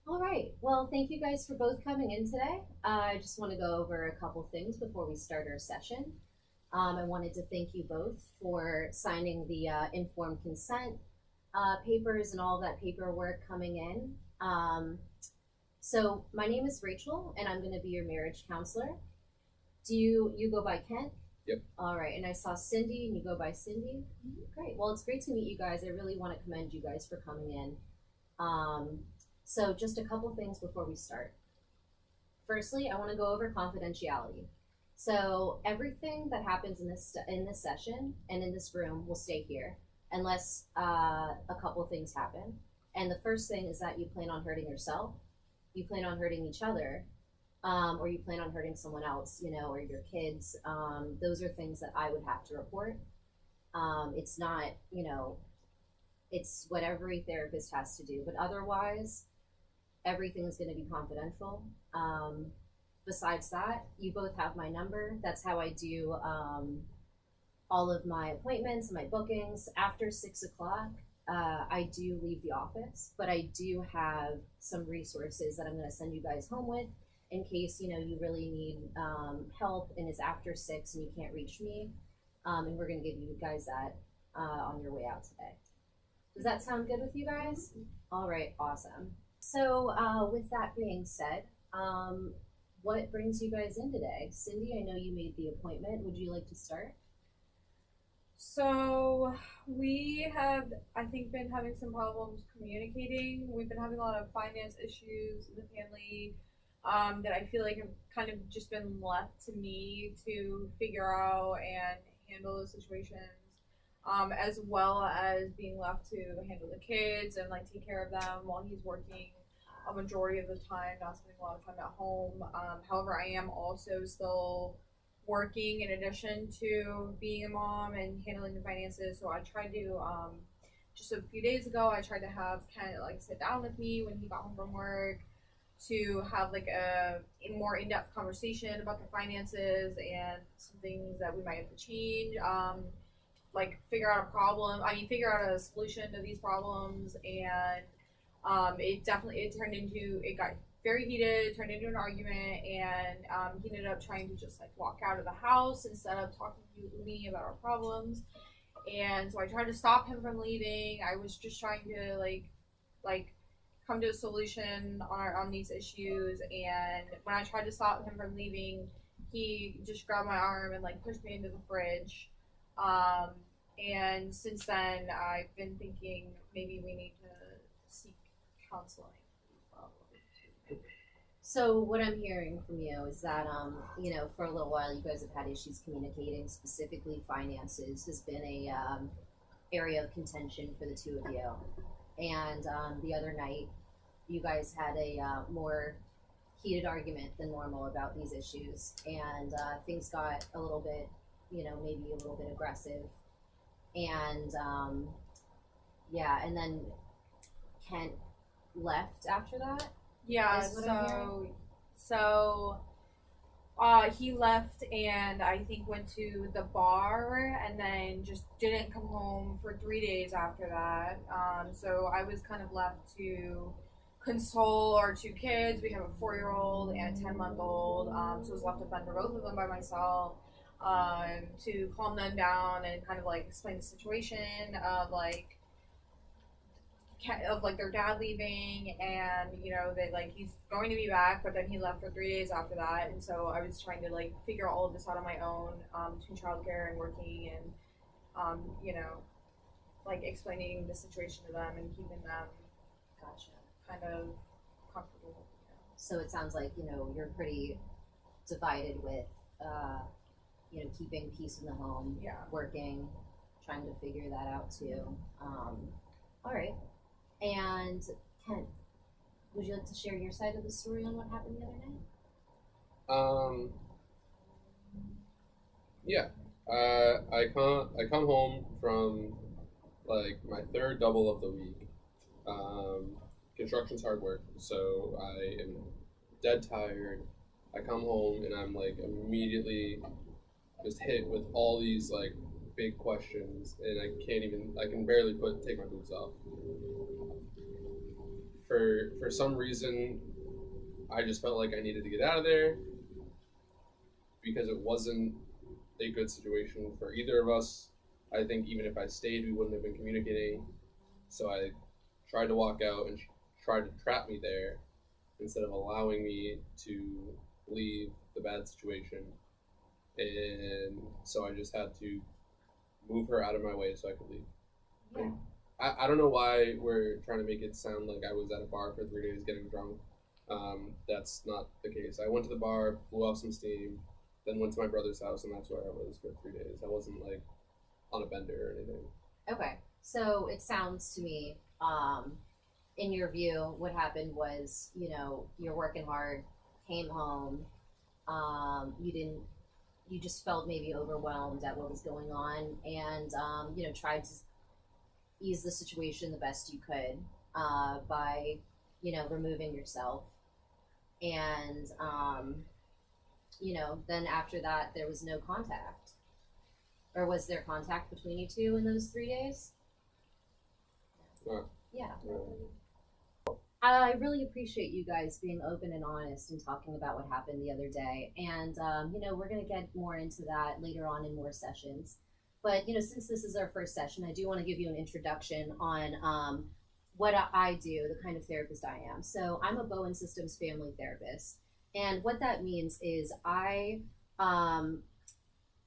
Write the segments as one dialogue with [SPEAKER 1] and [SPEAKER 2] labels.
[SPEAKER 1] All right. Well, thank you guys for both coming in today. I just want to go over a couple things before we start our session. I wanted to thank you both for signing the informed consent papers and all that paperwork coming in. So my name is Rachel, and I'm going to be your marriage counselor. Do you go by Kent?
[SPEAKER 2] Yep.
[SPEAKER 1] All right. And I saw Cindy, and you go by Cindy. Great. Well, it's great to meet you guys. I really want to commend you guys for coming in. Um, so just a couple things before we start. Firstly, I want to go over confidentiality. So everything that happens in this session and in this room will stay here unless a couple things happen. And the first thing is that you plan on hurting yourself, you plan on hurting each other, or you plan on hurting someone else, or your kids. Those are things that I would have to report. It's not, it's what every therapist has to do. But otherwise, everything is going to be confidential. Besides that, you both have my number. That's how I do all of my appointments and my bookings. After 6 o'clock, I do leave the office, but I do have some resources that I'm going to send you guys home with in case you really need help and it's after 6 and you can't reach me. And we're going to give you guys that on your way out today. Does that sound good with you guys? All right, awesome. So, with that being said, what brings you guys in today? Cindy, I know you made the appointment. Would you like to start?
[SPEAKER 3] So we have, I think, been having some problems communicating. We've been having a lot of finance issues in the family that I feel like have kind of just been left to me to figure out and handle those situations, as well as being left to handle the kids and like take care of them while he's working a majority of the time, not spending a lot of time at home. However, I am also still working in addition to being a mom and handling the finances. So I tried to just a few days ago, I tried to have Ken like sit down with me when he got home from work to have like a more in-depth conversation about the finances and some things that we might have to change. Like figure out a problem. I mean, figure out a solution to these problems, and it got very heated, turned into an argument, and he ended up trying to just like walk out of the house instead of talking to me about our problems. And so I tried to stop him from leaving. I was just trying to like come to a solution on these issues. And when I tried to stop him from leaving, he just grabbed my arm and like pushed me into the fridge. Um, and since then, I've been thinking maybe we need to seek counseling.
[SPEAKER 1] So what I'm hearing from you is that for a little while you guys have had issues communicating. Specifically, finances has been a area of contention for the two of you. And the other night, you guys had a more heated argument than normal about these issues, and things got a little bit, maybe a little bit aggressive. And yeah, and then Kent left after that.
[SPEAKER 3] Yeah,
[SPEAKER 1] Is what I'm hearing.
[SPEAKER 3] he left and I think went to the bar and then just didn't come home for 3 days after that. So I was kind of left to console our two kids. We have a 4-year-old and a 10-month-old. So I was left to fend for both of them by myself, to calm them down and kind of like explain the situation of like their dad leaving, and they like he's going to be back, but then he left for 3 days after that. And so I was trying to like figure all of this out on my own, between childcare and working, and like explaining the situation to them and keeping them
[SPEAKER 1] Gotcha.
[SPEAKER 3] kind of comfortable.
[SPEAKER 1] So it sounds like you're pretty divided with keeping peace in the home,
[SPEAKER 3] Yeah.
[SPEAKER 1] working, trying to figure that out too. All right. And Ken, would you like to share your side of the story on what happened the other night?
[SPEAKER 2] Yeah. I come home from like my third double of the week. Construction's hard work, so I am dead tired. I come home and I'm like immediately just hit with all these like big questions, and I can barely take my boots off. for some reason, I just felt like I needed to get out of there because it wasn't a good situation for either of us. I think even if I stayed, we wouldn't have been communicating. So I tried to walk out and tried to trap me there instead of allowing me to leave the bad situation. And so I just had to move her out of my way so I could leave.
[SPEAKER 1] Yeah.
[SPEAKER 2] I don't know why we're trying to make it sound like I was at a bar for 3 days getting drunk. That's not the case. I went to the bar, blew off some steam, then went to my brother's house, and that's where I was for 3 days. I wasn't like on a bender or anything.
[SPEAKER 1] Okay, so it sounds to me, in your view, what happened was, you're working hard, came home, you just felt maybe overwhelmed at what was going on, and tried to ease the situation the best you could by, removing yourself, and then after that there was no contact. Or was there contact between you two in those 3 days? Yeah. I really appreciate you guys being open and honest and talking about what happened the other day. And, we're going to get more into that later on in more sessions. But, since this is our first session, I do want to give you an introduction on what I do, the kind of therapist I am. So I'm a Bowen Systems family therapist. And what that means is I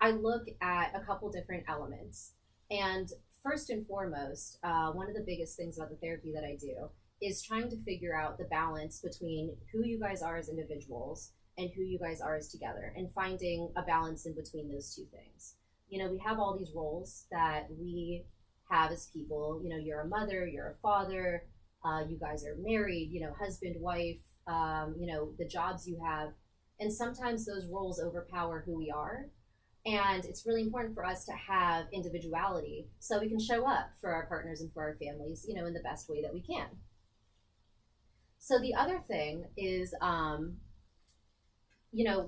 [SPEAKER 1] look at a couple different elements. And first and foremost, one of the biggest things about the therapy that I do is trying to figure out the balance between who you guys are as individuals and who you guys are as together, and finding a balance in between those two things. We have all these roles that we have as people. You're a mother, you're a father, you guys are married, husband, wife, the jobs you have. And sometimes those roles overpower who we are. And it's really important for us to have individuality so we can show up for our partners and for our families, in the best way that we can. So the other thing is,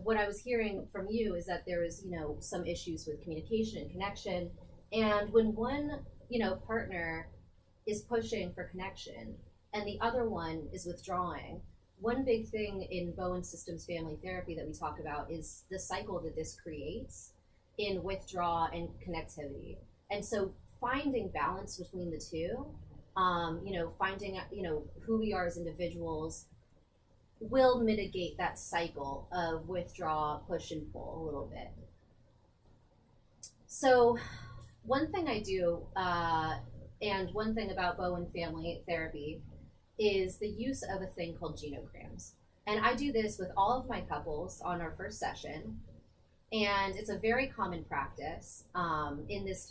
[SPEAKER 1] what I was hearing from you is that there is, some issues with communication and connection. And when one, partner is pushing for connection and the other one is withdrawing, one big thing in Bowen Systems family therapy that we talk about is the cycle that this creates in withdrawal and connectivity. And so finding balance between the two, finding, who we are as individuals will mitigate that cycle of withdraw, push, and pull a little bit. So one thing I do, and one thing about Bowen family therapy, is the use of a thing called genograms. And I do this with all of my couples on our first session. And it's a very common practice in this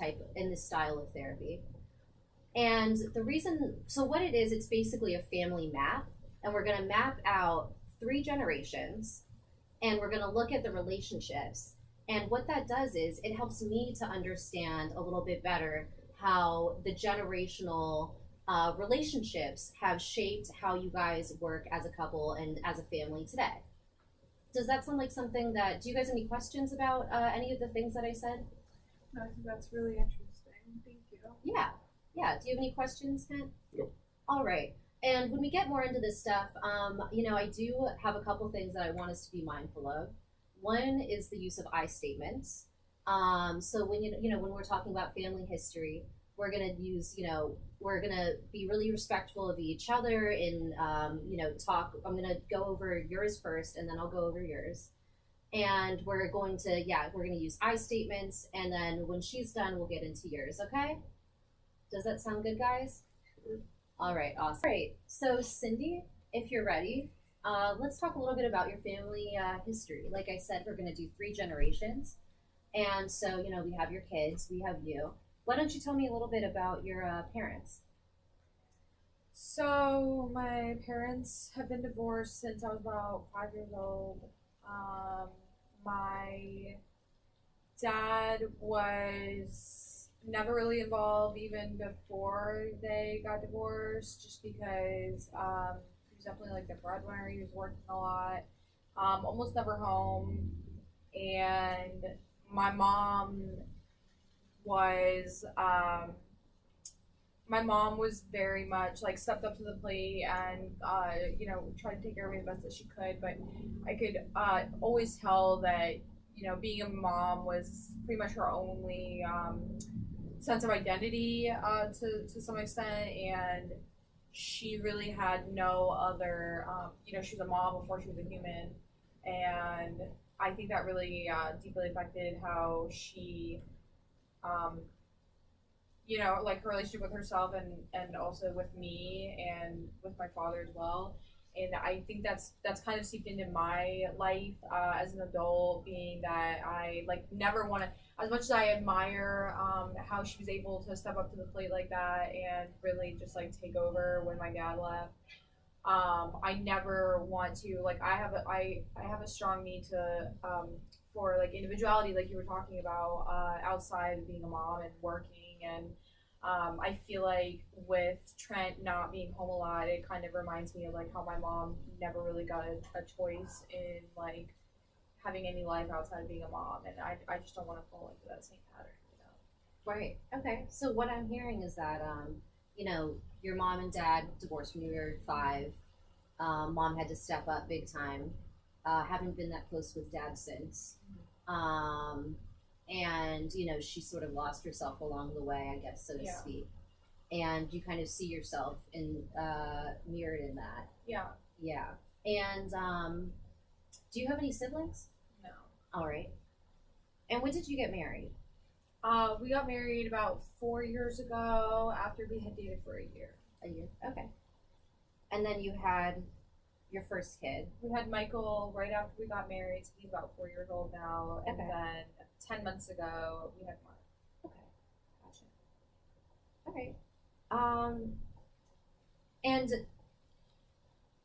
[SPEAKER 1] style of therapy. And the reason, so what it is, it's basically a family map. And we're going to map out 3 generations. And we're going to look at the relationships. And what that does is it helps me to understand a little bit better how the generational relationships have shaped how you guys work as a couple and as a family today. Does that sound like something that, do you guys have any questions about any of the things that I said?
[SPEAKER 3] No, I think that's really interesting. Thank you.
[SPEAKER 1] Yeah. Do you have any questions, Kent?
[SPEAKER 2] Nope.
[SPEAKER 1] All right. And when we get more into this stuff, I do have a couple things that I want us to be mindful of. One is the use of I statements. So when when we're talking about family history, we're gonna use, we're gonna be really respectful of each other and talk. I'm gonna go over yours first, and then I'll go over yours. And we're going to use I statements, and then when she's done, we'll get into yours. Okay? Does that sound good, guys?
[SPEAKER 2] Sure.
[SPEAKER 1] All right, awesome. All right, so Cindy, if you're ready, let's talk a little bit about your family history. Like I said, we're going to do 3 generations. And so, we have your kids, we have you. Why don't you tell me a little bit about your parents?
[SPEAKER 3] So my parents have been divorced since I was about 5 years old. My dad was never really involved even before they got divorced, just because he was definitely like the breadwinner. He was working a lot, almost never home. And my mom was my mom was very much like stepped up to the plate and you know, tried to take care of me the best that she could. But I could always tell that, you know, being a mom was pretty much her only sense of identity to some extent, and she really had no other. You know, she was a mom before she was a human, and I think that really deeply affected how she. You know, like her relationship with herself and also with me and with my father as well. And I think that's kind of seeped into my life as an adult, being that I like never want to, as much as I admire how she was able to step up to the plate like that and really just like take over when my dad left. I never want to like I have a strong need to for like individuality, like you were talking about, outside of being a mom and working. And I feel like with Trent not being home a lot, it kind of reminds me of like how my mom never really got a choice in like having any life outside of being a mom, and I just don't want to fall into that same pattern, you know.
[SPEAKER 1] Right. Okay. So what I'm hearing is that, you know, your mom and dad divorced when you were 5. Mom had to step up big time. Haven't been that close with dad since. And you know, she sort of lost herself along the way, I guess, so to
[SPEAKER 3] Yeah.
[SPEAKER 1] speak. And you kind of see yourself in mirrored in that.
[SPEAKER 3] Yeah.
[SPEAKER 1] Yeah. And do you have any siblings?
[SPEAKER 3] No.
[SPEAKER 1] All right. And when did you get married?
[SPEAKER 3] We got married about 4 years ago after we had dated for a year.
[SPEAKER 1] A year. Okay. And then you had your first kid.
[SPEAKER 3] We had Michael right after we got married, so he's about 4 years old now. And
[SPEAKER 1] Okay.
[SPEAKER 3] then 10 months ago, we had Mark.
[SPEAKER 1] Okay. Gotcha. All right. And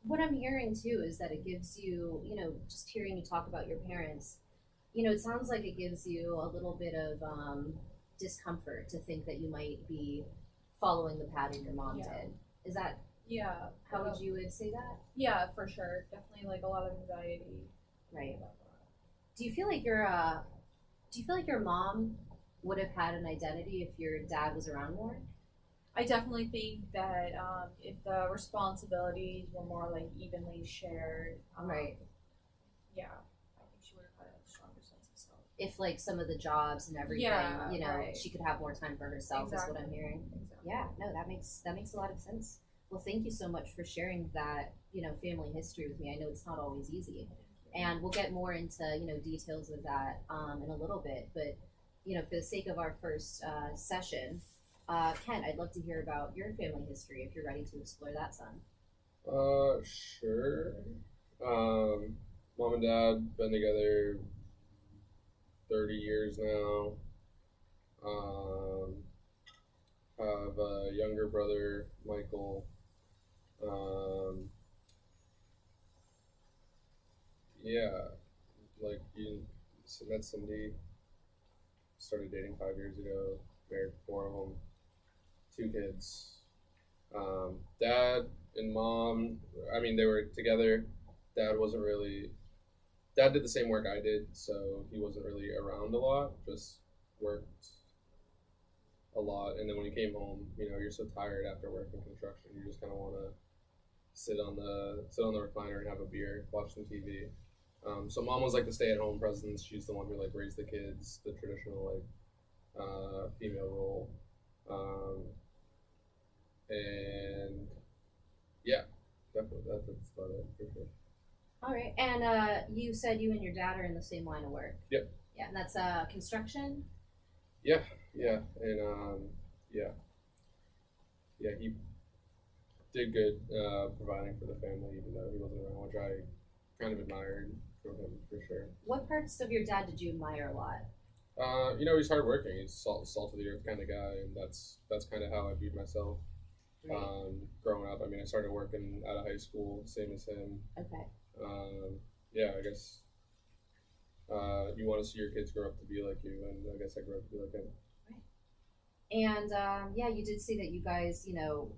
[SPEAKER 1] what I'm hearing too is that it gives you, you know, just hearing you talk about your parents, you know, it sounds like it gives you a little bit of discomfort to think that you might be following the pattern your mom
[SPEAKER 3] Yeah.
[SPEAKER 1] did. Is that
[SPEAKER 3] Yeah.
[SPEAKER 1] how would you would say that?
[SPEAKER 3] Yeah, for sure. Definitely like a lot of anxiety.
[SPEAKER 1] Right.
[SPEAKER 3] About that.
[SPEAKER 1] Do you feel like your mom would have had an identity if your dad was around more?
[SPEAKER 3] I definitely think that if the responsibilities were more like evenly shared,
[SPEAKER 1] Right.
[SPEAKER 3] yeah, I think she would have had a stronger sense of self.
[SPEAKER 1] If like some of the jobs and everything,
[SPEAKER 3] Yeah,
[SPEAKER 1] you know,
[SPEAKER 3] right.
[SPEAKER 1] she could have more time for herself is what I'm hearing.
[SPEAKER 3] Exactly.
[SPEAKER 1] Yeah, no, that makes a lot of sense. Well, thank you so much for sharing that, you know, family history with me. I know it's not always easy. And we'll get more into, you know, details of that in a little bit. But, you know, for the sake of our first session, Ken, I'd love to hear about your family history if you're ready to explore that, son.
[SPEAKER 2] Sure. Mom and dad been together 30 years now. Have a younger brother, Michael. Yeah, like you met Cindy. Started dating 5 years ago. Married 4 of them. 2 kids. Dad and mom. I mean, they were together. Dad wasn't really. Dad did the same work I did, so he wasn't really around a lot. Just worked a lot, and then when he came home, you know, you're so tired after working construction, you just kind of want to sit on the recliner and have a beer, watch some TV. So mom was like the stay-at-home presence. She's the one who like raised the kids, the traditional like female role, and yeah, definitely that's about it for sure.
[SPEAKER 1] All right. And you said you and your dad are in the same line of work.
[SPEAKER 2] Yep.
[SPEAKER 1] Yeah, and that's construction.
[SPEAKER 2] Yeah, and yeah, he did good providing for the family, even though he wasn't around, which I kind of admired from him for sure.
[SPEAKER 1] What parts of your dad did you admire a lot?
[SPEAKER 2] You know, he's hardworking. He's salt of the earth kind of guy, and that's kind of how I viewed myself
[SPEAKER 1] Right.
[SPEAKER 2] growing up. I mean, I started working out of high school, same as him.
[SPEAKER 1] Okay.
[SPEAKER 2] Yeah, I guess you want to see your kids grow up to be like you, and I guess I grew up to be like him.
[SPEAKER 1] And yeah, you did say that you guys, you know,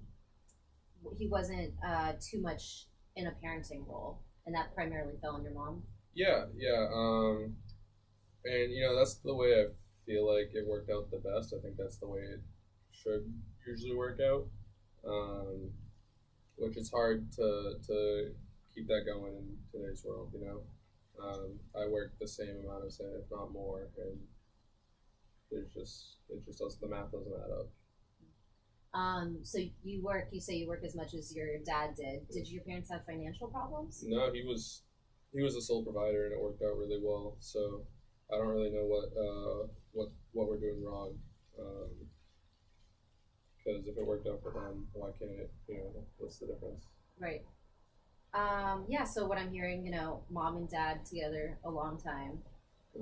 [SPEAKER 1] he wasn't too much in a parenting role, and that primarily fell on your mom.
[SPEAKER 2] Yeah. And you know, that's the way I feel like it worked out the best. I think that's the way it should usually work out, which is hard to keep that going in today's world. I work the same amount as him, if not more, and it just doesn't, the math doesn't add up.
[SPEAKER 1] So you say you work as much as your dad did. Did your parents have financial problems?
[SPEAKER 2] No, he was the sole provider, and it worked out really well. So I don't really know what we're doing wrong. Because if it worked out for them, why can't it? What's the difference?
[SPEAKER 1] Right. Yeah, so what I'm hearing, mom and dad together a long time,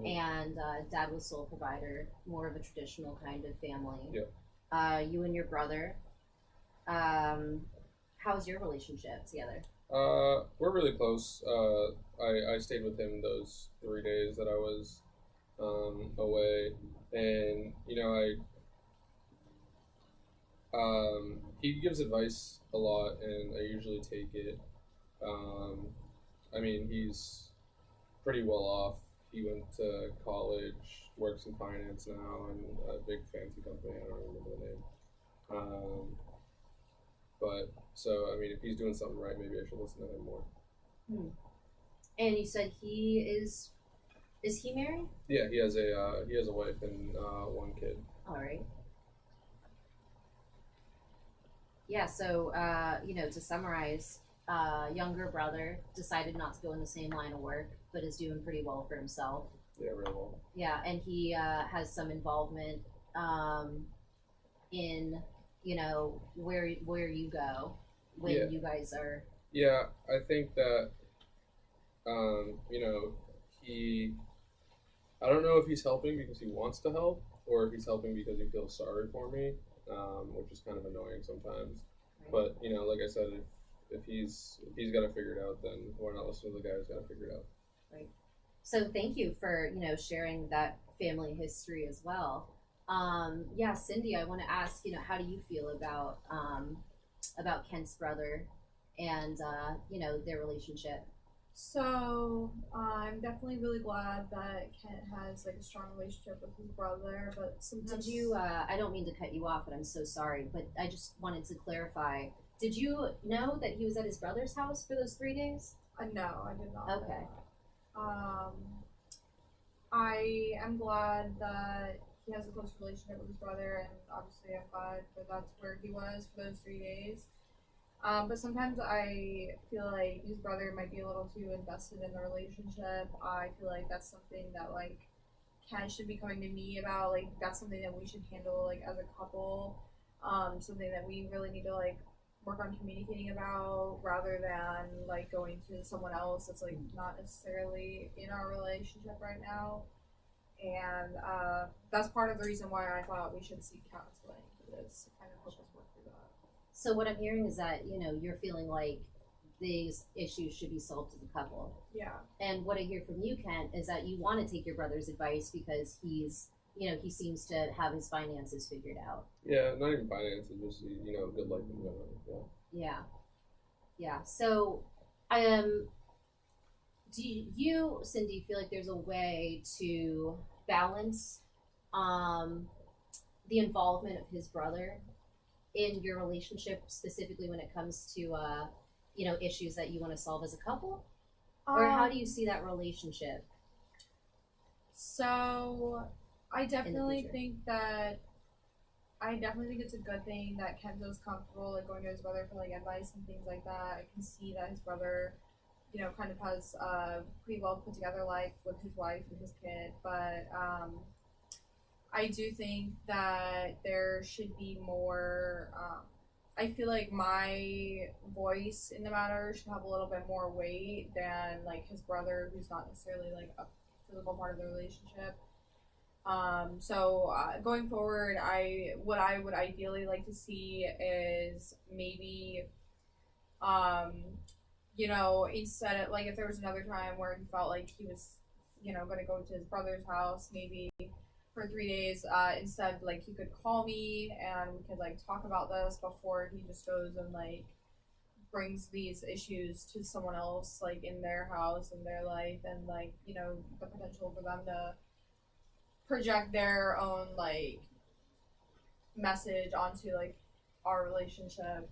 [SPEAKER 1] and dad was sole provider, more of a traditional kind of family.
[SPEAKER 2] Yeah.
[SPEAKER 1] You and your brother, how's your relationship together?
[SPEAKER 2] We're really close. I stayed with him those 3 days that I was away, and he gives advice a lot, and I usually take it. He's pretty well off. He went to college, works in finance now, and a big fancy company. I don't remember the name. If he's doing something right, maybe I should listen to him more.
[SPEAKER 1] And you said is he married?
[SPEAKER 2] Yeah, he has a wife and one kid.
[SPEAKER 1] All right. Yeah, so to summarize, younger brother decided not to go in the same line of work, but is doing pretty well for himself.
[SPEAKER 2] Yeah, real well.
[SPEAKER 1] Yeah, and he has some involvement in where you go when you guys are.
[SPEAKER 2] Yeah, I think that I don't know if he's helping because he wants to help, or if he's helping because he feels sorry for me, which is kind of annoying sometimes.
[SPEAKER 1] Right.
[SPEAKER 2] But like I said, if he's got to figure it out, then why not listen to the guy who's got to figure it out?
[SPEAKER 1] Right. So thank you for sharing that family history as well. Yeah, Cindy, I want to ask, how do you feel about Kent's brother and their relationship?
[SPEAKER 3] So I'm definitely really glad that Kent has like a strong relationship with his brother, but sometimes
[SPEAKER 1] Did you? I don't mean to cut you off, and I'm so sorry, but I just wanted to clarify. Did you know that he was at his brother's house for those 3 days?
[SPEAKER 3] No, I did not.
[SPEAKER 1] Okay.
[SPEAKER 3] I am glad that he has a close relationship with his brother, and obviously I'm glad that that's where he was for those 3 days. But sometimes I feel like his brother might be a little too invested in the relationship. I feel like that's something that Ken should be coming to me about. Like that's something that we should handle as a couple. Something that we really need to work on communicating about rather than going to someone else that's not necessarily in our relationship right now. And that's part of the reason why I thought we should seek counseling, is to kind of help us work through that.
[SPEAKER 1] So what I'm hearing is that you're feeling like these issues should be solved as a couple.
[SPEAKER 3] Yeah.
[SPEAKER 1] And what I hear from you, Kent, is that you want to take your brother's advice because he's he seems to have his finances figured out.
[SPEAKER 2] Yeah, not even finances, just good life in general.
[SPEAKER 1] Yeah. Yeah. So, do you, Cindy, feel like there's a way to balance the involvement of his brother in your relationship, specifically when it comes to issues that you want to solve as a couple? Or how do you see that relationship?
[SPEAKER 3] So I definitely think it's a good thing that Ken feels comfortable going to his brother for advice and things like that. I can see that his brother, kind of has a pretty well put together life with his wife and his kid, but I do think that there should be more. I feel like my voice in the matter should have a little bit more weight than his brother, who's not necessarily a physical part of the relationship. So going forward, what I would ideally like to see is maybe, instead of if there was another time where he felt like he was, going to go to his brother's house, maybe for 3 days, instead he could call me and we could talk about this before he just goes and brings these issues to someone else in their house and their life, and the potential for them to project their own message onto our relationship.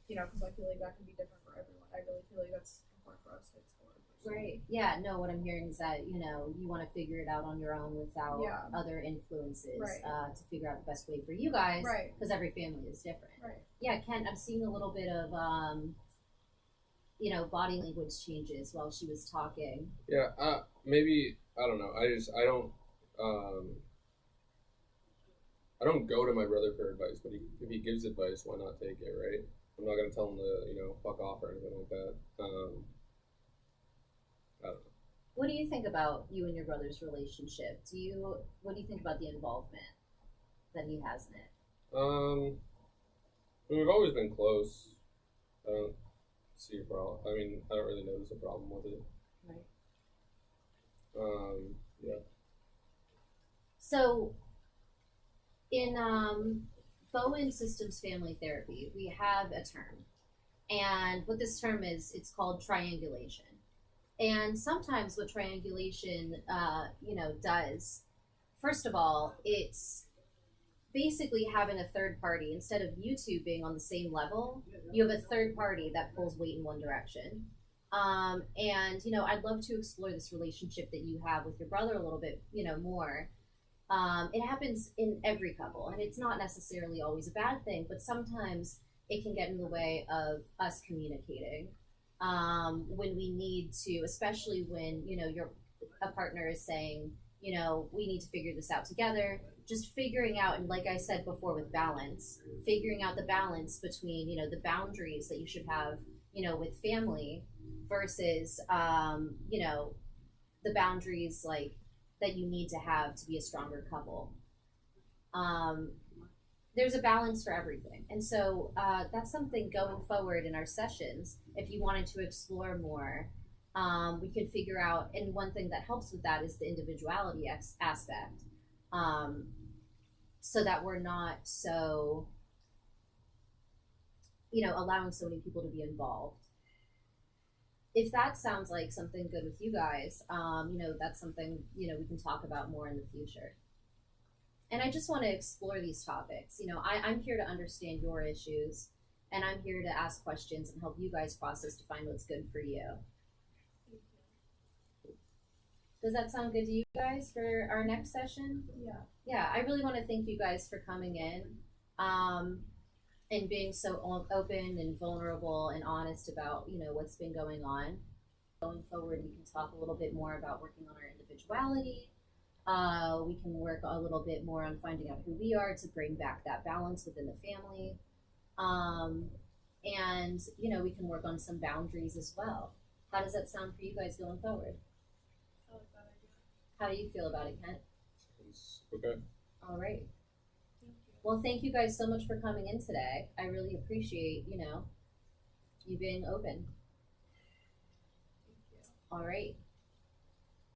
[SPEAKER 3] You know, because I feel like that can be different for everyone. I really feel like that's important for us to explore.
[SPEAKER 1] Right. Yeah. No. What I'm hearing is that you want to figure it out on your own without other influences to figure out the best way for you guys.
[SPEAKER 3] Right.
[SPEAKER 1] Because every family is different.
[SPEAKER 3] Right.
[SPEAKER 1] Yeah. Ken, I'm seeing a little bit of body language changes while she was talking.
[SPEAKER 2] Yeah. Maybe I don't know. I don't go to my brother for advice, but if he gives advice, why not take it, right? I'm not gonna tell him to fuck off or anything like that. I don't know.
[SPEAKER 1] What do you think about you and your brother's relationship? What do you think about the involvement that he has in it?
[SPEAKER 2] We've always been close. I don't see a problem. I mean, I don't really notice a problem with it.
[SPEAKER 1] Right.
[SPEAKER 2] Yeah.
[SPEAKER 1] So, in Bowen Systems Family Therapy, we have a term, and what this term is, it's called triangulation. And sometimes what triangulation, does, first of all, it's basically having a third party. Instead of you two being on the same level, you have a third party that pulls weight in one direction. I'd love to explore this relationship that you have with your brother a little bit, more. It happens in every couple, and it's not necessarily always a bad thing, but sometimes it can get in the way of us communicating. When we need to, especially when a partner is saying, we need to figure this out together. Just figuring out, and like I said before with balance, figuring out the balance between the boundaries that you should have with family versus the boundaries like that you need to have to be a stronger couple. There's a balance for everything. And so that's something going forward in our sessions. If you wanted to explore more, we could figure out, and one thing that helps with that is the individuality aspect. So that we're not so, allowing so many people to be involved. If that sounds like something good with you guys, that's something, we can talk about more in the future. And I just want to explore these topics. I'm here to understand your issues, and I'm here to ask questions and help you guys process to find what's good for you. Does that sound good to you guys for our next session?
[SPEAKER 3] Yeah.
[SPEAKER 1] Yeah, I really want to thank you guys for coming in and being so open and vulnerable and honest about, what's been going on. Going forward, we can talk a little bit more about working on our individuality. We can work a little bit more on finding out who we are to bring back that balance within the family. And, we can work on some boundaries as well. How does that sound for you guys going forward?
[SPEAKER 3] I like that idea.
[SPEAKER 1] How do you feel about it, Kent?
[SPEAKER 2] Okay.
[SPEAKER 1] All right.
[SPEAKER 3] Thank you.
[SPEAKER 1] Well, thank you guys so much for coming in today. I really appreciate, you being open.
[SPEAKER 3] Thank you.
[SPEAKER 1] All right.